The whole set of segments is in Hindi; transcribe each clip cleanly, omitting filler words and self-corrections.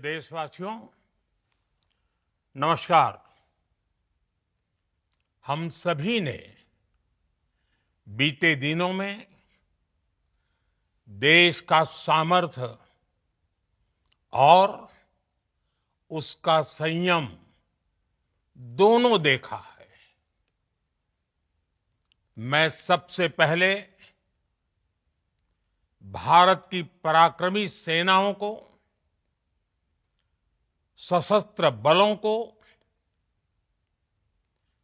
देशवासियों, नमस्कार। हम सभी ने बीते दिनों में देश का सामर्थ्य और उसका संयम दोनों देखा है। मैं सबसे पहले भारत की पराक्रमी सेनाओं को, सशस्त्र बलों को,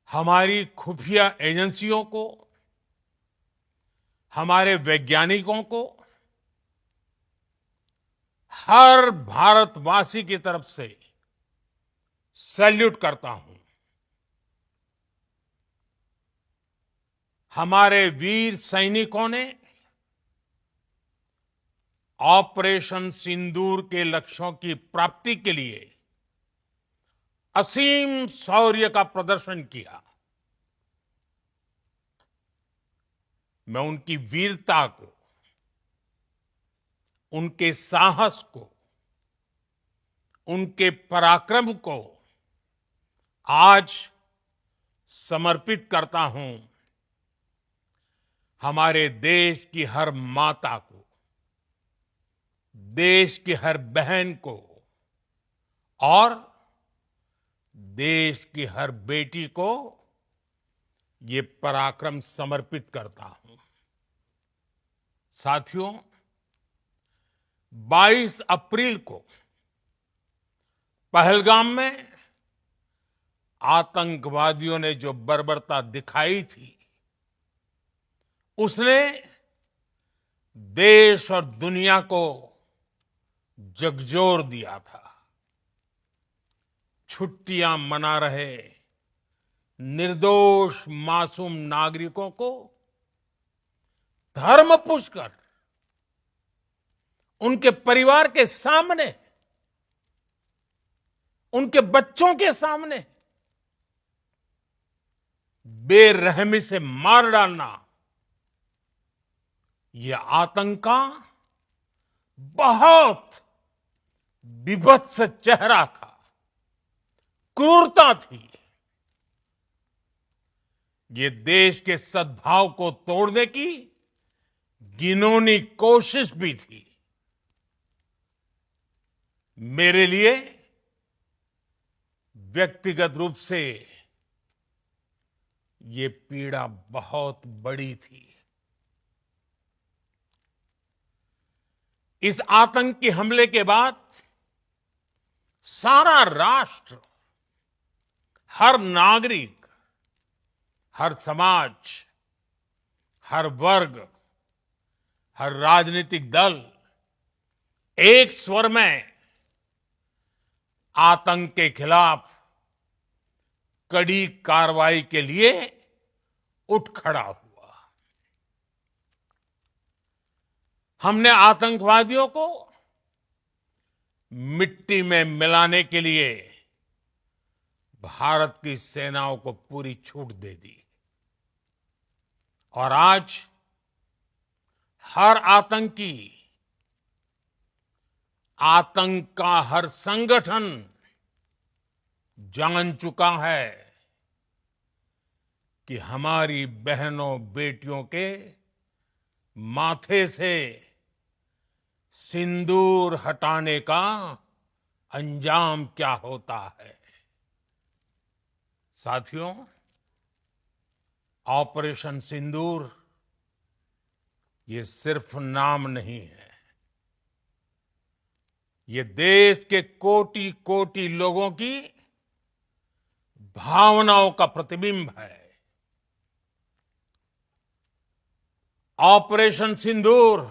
हमारी खुफिया एजेंसियों को, हमारे वैज्ञानिकों को, हर भारतवासी की तरफ से सैल्यूट करता हूं। हमारे वीर सैनिकों ने ऑपरेशन सिंदूर के लक्ष्यों की प्राप्ति के लिए असीम शौर्य का प्रदर्शन किया। मैं उनकी वीरता को, उनके साहस को, उनके पराक्रम को आज समर्पित करता हूं हमारे देश की हर माता को, देश की हर बहन को और देश की हर बेटी को ये पराक्रम समर्पित करता हूं। साथियों, 22 अप्रैल को पहलगाम में आतंकवादियों ने जो बर्बरता दिखाई थी, उसने देश और दुनिया को झकझोर दिया था। छुट्टियां मना रहे निर्दोष मासूम नागरिकों को धर्म पूछकर उनके परिवार के सामने, उनके बच्चों के सामने बेरहमी से मार डालना, यह आतंक का बहुत विभत्स चेहरा था, क्रूरता थी। ये देश के सद्भाव को तोड़ने की घिनौनी कोशिश भी थी। मेरे लिए व्यक्तिगत रूप से ये पीड़ा बहुत बड़ी थी। इस आतंकी हमले के बाद सारा राष्ट्र, हर नागरिक, हर समाज, हर वर्ग, हर राजनीतिक दल एक स्वर में आतंक के खिलाफ कड़ी कार्रवाई के लिए उठ खड़ा हुआ। हमने आतंकवादियों को मिट्टी में मिलाने के लिए भारत की सेनाओं को पूरी छूट दे दी और आज हर आतंकी, आतंक का हर संगठन जान चुका है कि हमारी बहनों बेटियों के माथे से सिंदूर हटाने का अंजाम क्या होता है। साथियों, ऑपरेशन सिंदूर ये सिर्फ नाम नहीं है, ये देश के कोटि कोटि लोगों की भावनाओं का प्रतिबिंब है। ऑपरेशन सिंदूर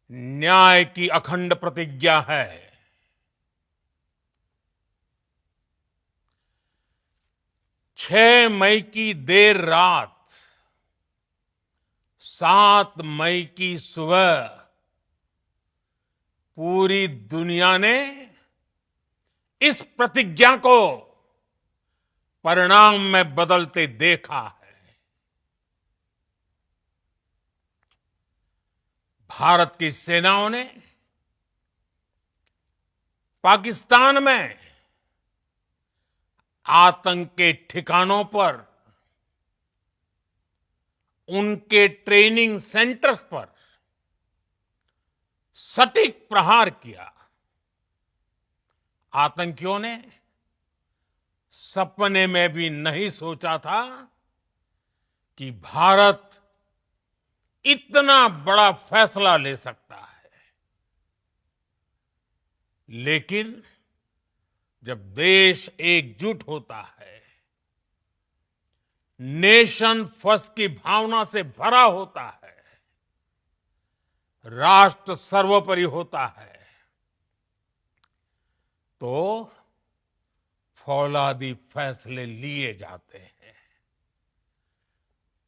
न्याय की अखंड प्रतिज्ञा है। 6 मई की देर रात, 7 मई की सुबह पूरी दुनिया ने इस प्रतिज्ञा को परिणाम में बदलते देखा है। भारत की सेनाओं ने पाकिस्तान में आतंक के ठिकानों पर, उनके ट्रेनिंग सेंटर्स पर सटीक प्रहार किया। आतंकियों ने सपने में भी नहीं सोचा था कि भारत इतना बड़ा फैसला ले सकता है। लेकिन जब देश एकजुट होता है, नेशन फर्स्ट की भावना से भरा होता है, राष्ट्र सर्वोपरि होता है, तो फौलादी फैसले लिए जाते हैं,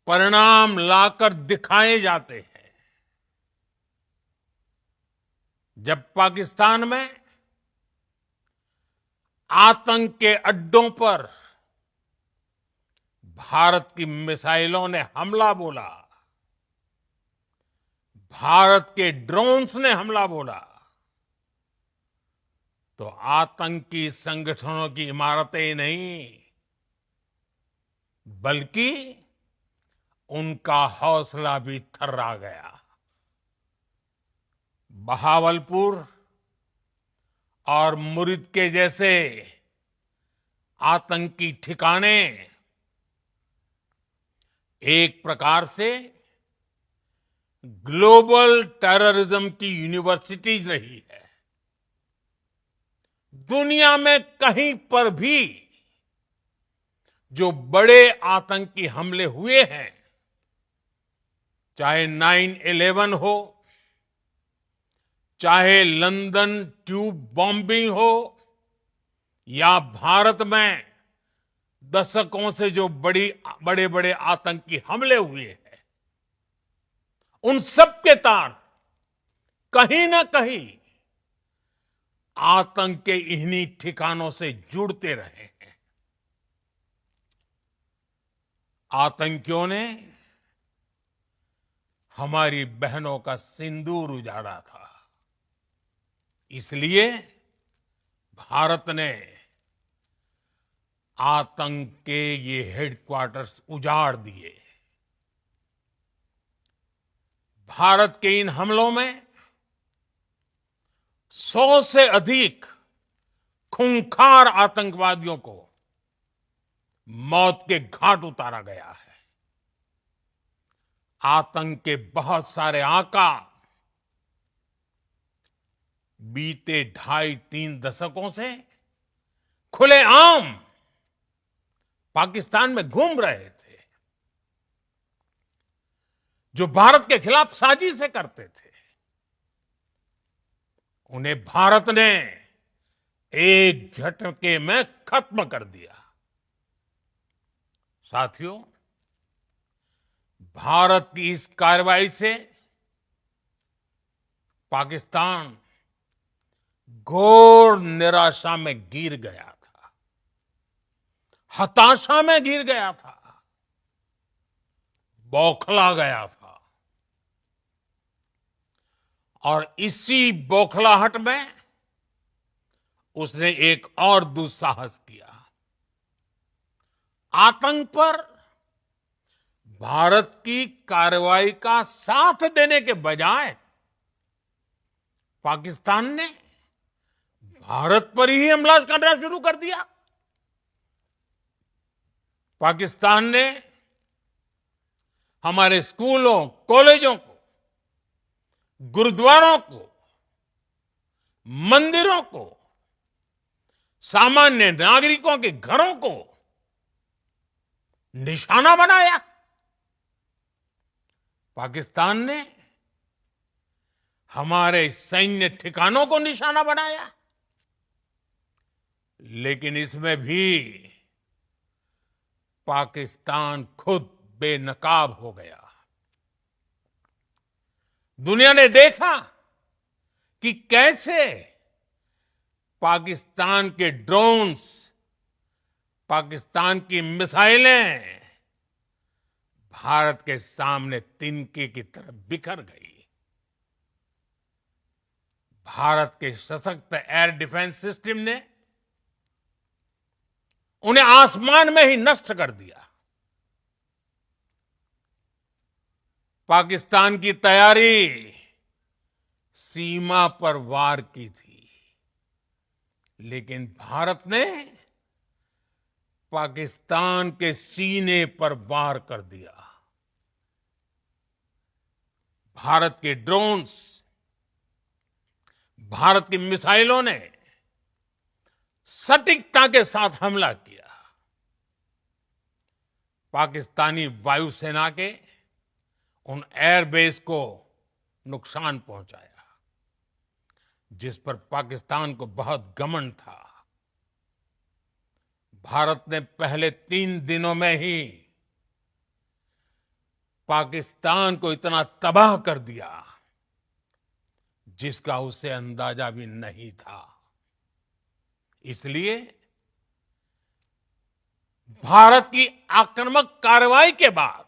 परिणाम लाकर दिखाए जाते हैं। जब पाकिस्तान में आतंक के अड्डों पर भारत की मिसाइलों ने हमला बोला, भारत के ड्रोन्स ने हमला बोला, तो आतंकी संगठनों की इमारतें नहीं, बल्कि उनका हौसला भी थर्रा गया। बहावलपुर और मुरिद के जैसे आतंकी ठिकाने एक प्रकार से ग्लोबल टेररिज्म की यूनिवर्सिटीज रही है। दुनिया में कहीं पर भी जो बड़े आतंकी हमले हुए हैं, चाहे 9/11 हो, चाहे लंदन ट्यूब बॉम्बिंग हो, या भारत में दशकों से जो बड़े बड़े आतंकी हमले हुए हैं, उन सब के तार कहीं ना कहीं आतंक के इन्हीं ठिकानों से जुड़ते रहे हैं। आतंकियों ने हमारी बहनों का सिंदूर उजाड़ा था, इसलिए भारत ने आतंक के ये हेडक्वार्टर्स उजाड़ दिए। भारत के इन हमलों में 100 से अधिक खूंखार आतंकवादियों को मौत के घाट उतारा गया है। आतंक के बहुत सारे आका बीते 2.5-3 दशकों से खुलेआम पाकिस्तान में घूम रहे थे, जो भारत के खिलाफ साजिशें करते थे। उन्हें भारत ने एक झटके में खत्म कर दिया। साथियों, भारत की इस कार्रवाई से पाकिस्तान घोर निराशा में गिर गया था, हताशा में गिर गया था, बौखला गया था। और इसी बौखलाहट में उसने एक और दुस्साहस किया। आतंक पर भारत की कार्रवाई का साथ देने के बजाय पाकिस्तान ने भारत पर ही हमला करना शुरू कर दिया। पाकिस्तान ने हमारे स्कूलों, कॉलेजों को, गुरुद्वारों को, मंदिरों को, सामान्य नागरिकों के घरों को निशाना बनाया। पाकिस्तान ने हमारे सैन्य ठिकानों को निशाना बनाया। लेकिन इसमें भी पाकिस्तान खुद बेनकाब हो गया। दुनिया ने देखा कि कैसे पाकिस्तान के ड्रोन्स, पाकिस्तान की मिसाइलें भारत के सामने तिनके की तरह बिखर गई। भारत के सशक्त एयर डिफेंस सिस्टम ने उन्हें आसमान में ही नष्ट कर दिया। पाकिस्तान की तैयारी सीमा पर वार की थी, लेकिन भारत ने पाकिस्तान के सीने पर वार कर दिया। भारत के ड्रोन्स, भारत की मिसाइलों ने सटीकता के साथ हमला किया। पाकिस्तानी वायुसेना के उन एयरबेस को नुकसान पहुंचाया, जिस पर पाकिस्तान को बहुत घमंड था। भारत ने पहले 3 दिनों में ही पाकिस्तान को इतना तबाह कर दिया जिसका उसे अंदाजा भी नहीं था। इसलिए भारत की आक्रामक कार्रवाई के बाद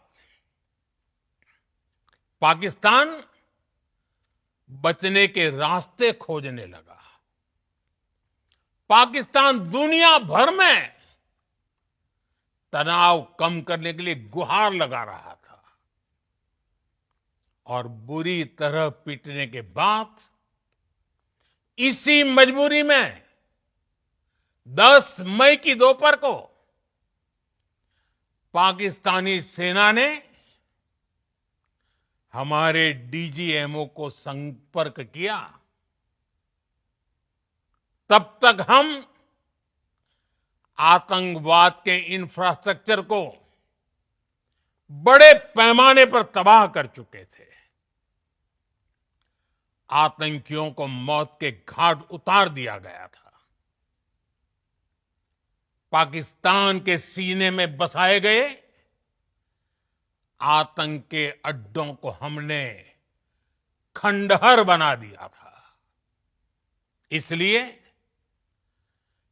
पाकिस्तान बचने के रास्ते खोजने लगा। पाकिस्तान दुनिया भर में तनाव कम करने के लिए गुहार लगा रहा था, और बुरी तरह पीटने के बाद इसी मजबूरी में 10 मई की दोपहर को पाकिस्तानी सेना ने हमारे डीजीएमओ को संपर्क किया। तब तक हम आतंकवाद के इंफ्रास्ट्रक्चर को बड़े पैमाने पर तबाह कर चुके थे। आतंकियों को मौत के घाट उतार दिया गया था। पाकिस्तान के सीने में बसाए गए आतंक के अड्डों को हमने खंडहर बना दिया था। इसलिए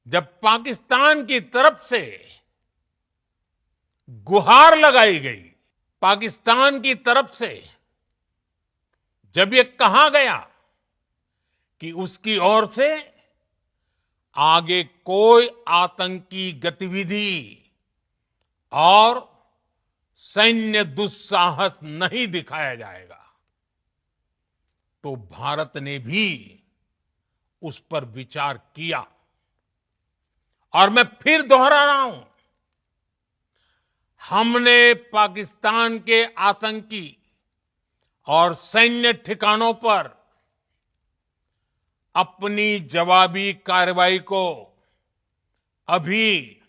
जब पाकिस्तान की तरफ से गुहार लगाई गई, पाकिस्तान की तरफ से जब ये कहा गया कि उसकी ओर से आगे कोई आतंकी गतिविधि और सैन्य दुस्साहस नहीं दिखाया जाएगा, तो भारत ने भी उस पर विचार किया। और मैं फिर दोहरा रहा हूं, हमने पाकिस्तान के आतंकी और सैन्य ठिकानों पर अपनी जवाबी कार्रवाई को अभी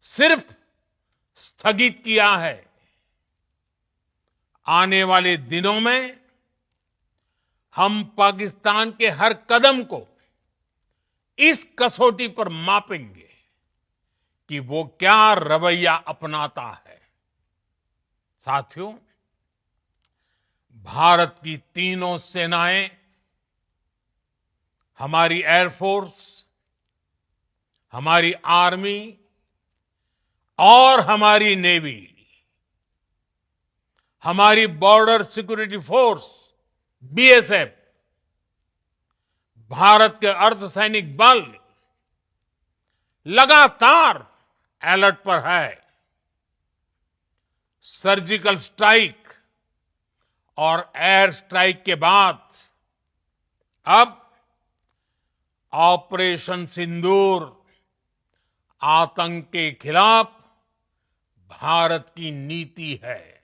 सिर्फ स्थगित किया है। आने वाले दिनों में हम पाकिस्तान के हर कदम को इस कसौटी पर मापेंगे कि वो क्या रवैया अपनाता है। साथियों, भारत की तीनों सेनाएं, हमारी एयरफोर्स, हमारी आर्मी और हमारी नेवी, हमारी border security force BSF, Bharat के अर्धसैनिक बल लगातार अलर्ट पर है। सर्जिकल स्ट्राइक और एयर स्ट्राइक के बाद अब ऑपरेशन सिंदूर आतंक के खिलाफ भारत की नीति है।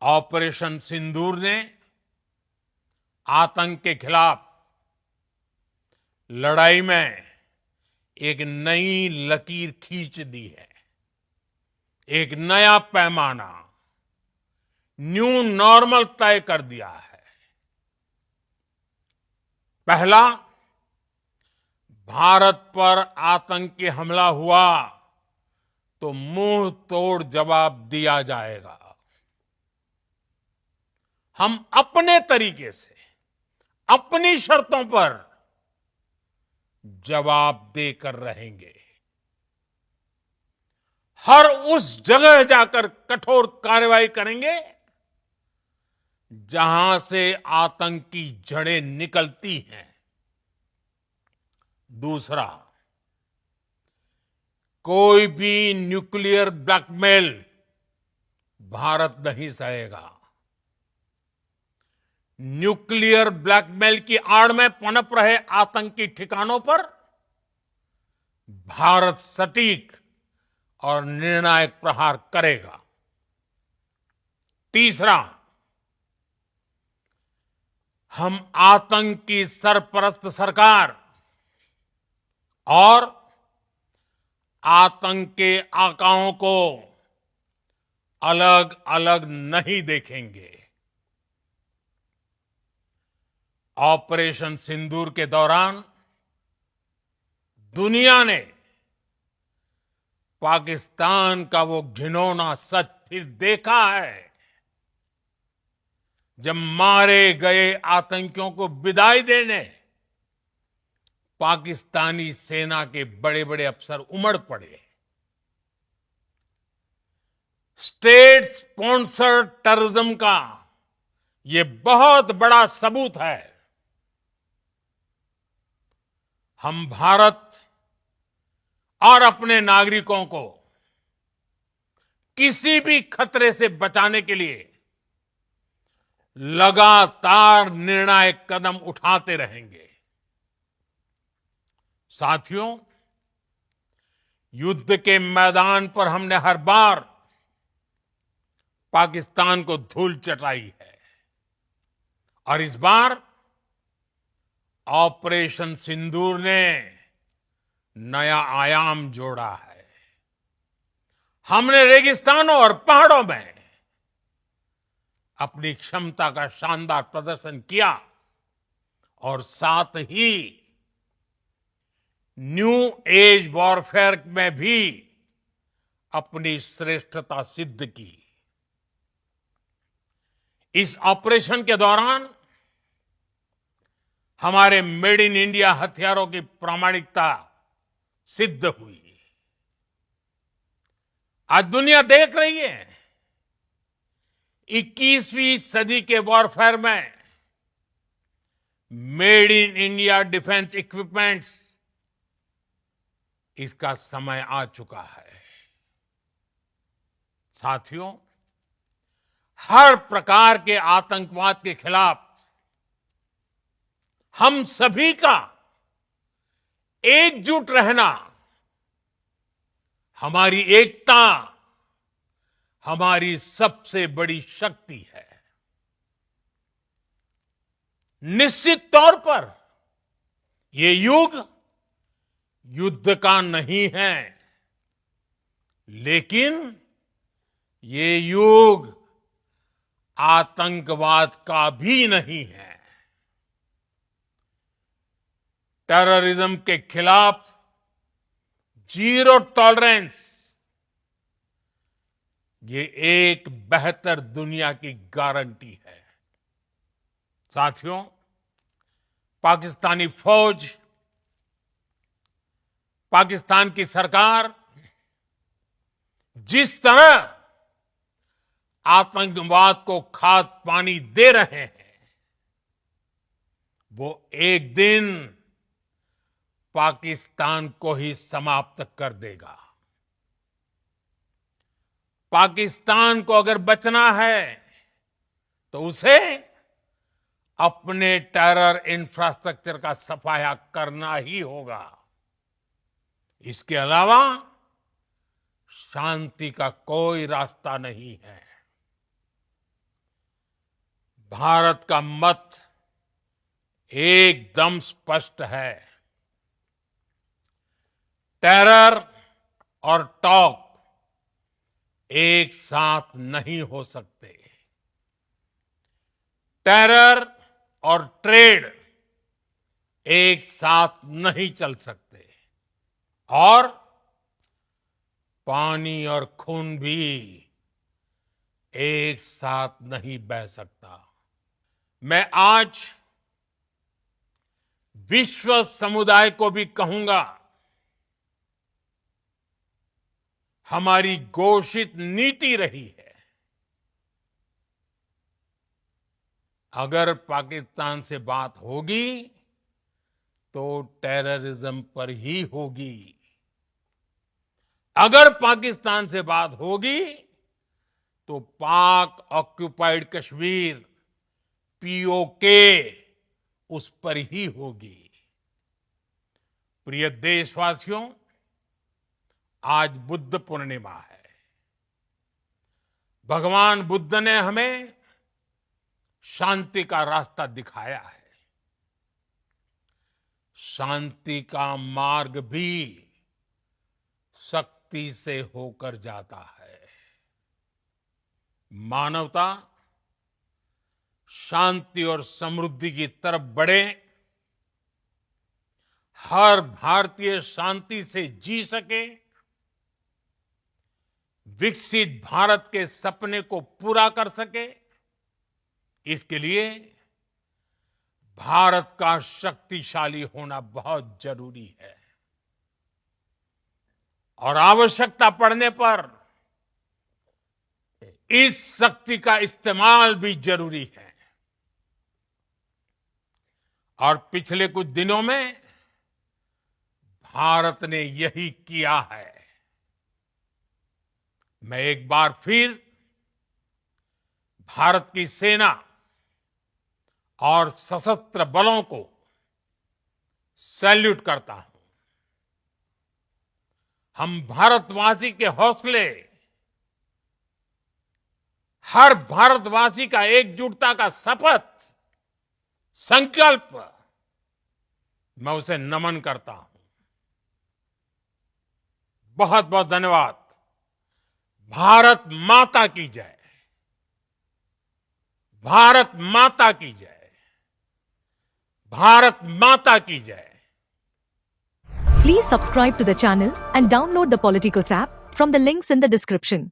ऑपरेशन सिंदूर ने आतंक के खिलाफ लड़ाई में एक नई लकीर खींच दी है। एक नया पैमाना, न्यू नॉर्मल तय कर दिया है। पहला, भारत पर आतंकी हमला हुआ तो मुंह तोड़ जवाब दिया जाएगा। हम अपने तरीके से, अपनी शर्तों पर जवाब देकर रहेंगे। हर उस जगह जाकर कठोर कार्रवाई करेंगे जहां से आतंक की जड़ें निकलती हैं। दूसरा, कोई भी न्यूक्लियर ब्लैकमेल भारत नहीं सहेगा। न्यूक्लियर ब्लैकमेल की आड़ में पनप रहे आतंकी ठिकानों पर भारत सटीक और निर्णायक प्रहार करेगा। तीसरा, हम आतंक की सरपरस्त सरकार और आतंक के आकाओं को अलग अलग नहीं देखेंगे। ऑपरेशन सिंदूर के दौरान दुनिया ने पाकिस्तान का वो घिनौना सच फिर देखा है, जब मारे गए आतंकियों को विदाई देने पाकिस्तानी सेना के बड़े बड़े अफसर उमड़ पड़े। स्टेट स्पॉन्सर्ड टेररिज्म का ये बहुत बड़ा सबूत है। हम भारत और अपने नागरिकों को किसी भी खतरे से बचाने के लिए लगातार निर्णायक कदम उठाते रहेंगे। साथियों, युद्ध के मैदान पर हमने हर बार पाकिस्तान को धूल चटाई है और इस बार ऑपरेशन सिंदूर ने नया आयाम जोड़ा है। हमने रेगिस्तानों और पहाड़ों में अपनी क्षमता का शानदार प्रदर्शन किया और साथ ही न्यू एज वॉरफेयर में भी अपनी श्रेष्ठता सिद्ध की। इस ऑपरेशन के दौरान हमारे मेड इन इंडिया हथियारों की प्रामाणिकता सिद्ध हुई। आज दुनिया देख रही है 21वीं सदी के वॉरफेयर में made in India defence equipments, इसका समय आ चुका है। साथियों, हर प्रकार के आतंकवाद के खिलाफ हम सभी का एकजुट रहना, हमारी एकता हमारी सबसे बड़ी शक्ति है। निश्चित तौर पर ये युग युद्ध का नहीं है, लेकिन ये युग आतंकवाद का भी नहीं है। टेररिज्म के खिलाफ जीरो टॉलरेंस, ये एक बेहतर दुनिया की गारंटी है। साथियों, पाकिस्तानी फौज, पाकिस्तान की सरकार जिस तरह आतंकवाद को खाद पानी दे रहे हैं, वो एक दिन पाकिस्तान को ही समाप्त कर देगा। पाकिस्तान को अगर बचना है तो उसे अपने टेरर इंफ्रास्ट्रक्चर का सफाया करना ही होगा। इसके अलावा शांति का कोई रास्ता नहीं है। भारत का मत एकदम स्पष्ट है। टेरर और टॉक एक साथ नहीं हो सकते। टेरर और ट्रेड एक साथ नहीं चल सकते और पानी और खून भी एक साथ नहीं बह सकता। मैं आज विश्व समुदाय को भी कहूंगा, हमारी घोषित नीति रही है अगर पाकिस्तान से बात होगी तो टेररिज्म पर ही होगी। अगर पाकिस्तान से बात होगी तो पाक ऑक्युपाइड कश्मीर पीओके उस पर ही होगी। प्रिय देशवासियों, आज बुद्ध पूर्णिमा है। भगवान बुद्ध ने हमें शांति का रास्ता दिखाया है। शांति का मार्ग भी शक्ति से होकर जाता है। मानवता शांति और समृद्धि की तरफ बढ़े, हर भारतीय शांति से जी सके, विकसित भारत के सपने को पूरा कर सके, इसके लिए भारत का शक्तिशाली होना बहुत जरूरी है। और आवश्यकता पड़ने पर इस शक्ति का इस्तेमाल भी जरूरी है। और पिछले कुछ दिनों में भारत ने यही किया है। मैं एक बार फिर भारत की सेना और सशस्त्र बलों को सैल्यूट करता हूं। हम भारतवासी के हौसले, हर भारतवासी का एकजुटता का शपथ, संकल्प, मैं उसे नमन करता हूं। बहुत बहुत धन्यवाद। भारत माता की जय। भारत माता की जय। भारत माता की जय। Please subscribe to the channel and download the Politicos app from the links in the description.